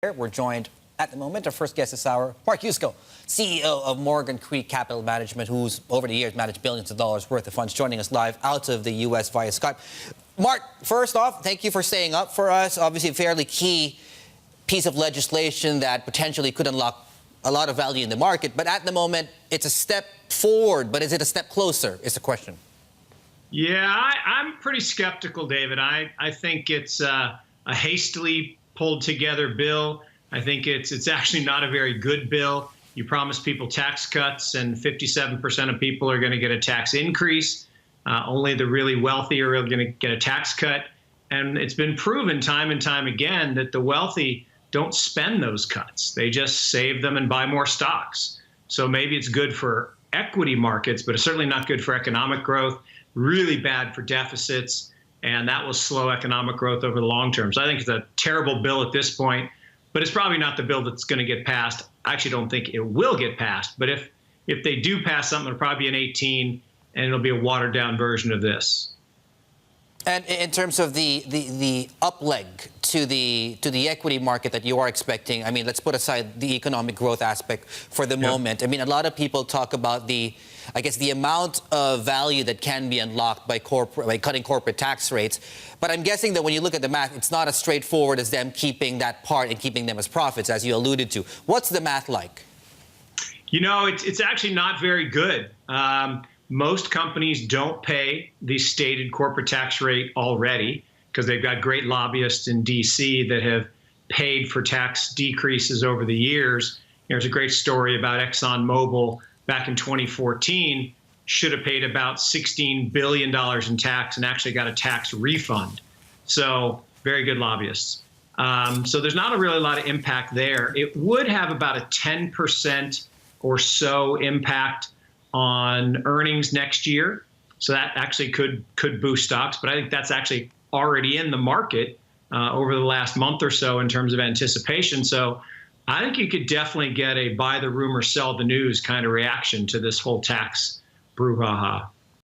We're joined at the moment. Our first guest this hour, Mark Yusko, CEO of Morgan Creek Capital Management, who's over the years managed billions of dollars worth of funds, joining us live out of the U.S. via Skype. Mark, first off, thank you for staying up for us. Obviously, a fairly key piece of legislation that potentially could unlock a lot of value in the market. But at the moment, it's a step forward. But is it a step closer, is the question. Yeah, I'm pretty skeptical, David. I think it's a hastily pulled together bill. I think it's actually not a very good bill. You promise people tax cuts, and 57% of people are going to get a tax increase. Only the really wealthy are going to get a tax cut. And it's been proven time and time again that the wealthy don't spend those cuts. They just save them and buy more stocks. So maybe it's good for equity markets, but it's certainly not good for economic growth, really bad for deficits, and that will slow economic growth over the long term. So I think it's a terrible bill at this point, but it's probably not the bill that's going to get passed. I actually don't think it will get passed, but if they do pass something, it'll probably be an 18, and it'll be a watered-down version of this. And in terms of the up leg to the equity market that you are expecting, I mean, let's put aside the economic growth aspect for the moment. I mean, a lot of people talk about the amount of value that can be unlocked by cutting corporate tax rates. But I'm guessing that when you look at the math, it's not as straightforward as them keeping that part and keeping them as profits, as you alluded to. What's the math like? You know, it's actually not very good. Most companies don't pay the stated corporate tax rate already because they've got great lobbyists in D.C. that have paid for tax decreases over the years. There's a great story about ExxonMobil back in 2014, should have paid about $16 billion in tax and actually got a tax refund. So very good lobbyists. So there's not really a lot of impact there. It would have about a 10% or so impact on earnings next year. So that actually could boost stocks, but I think that's actually already in the market over the last month or so in terms of anticipation. So I think you could definitely get a buy the rumor, sell the news kind of reaction to this whole tax brouhaha.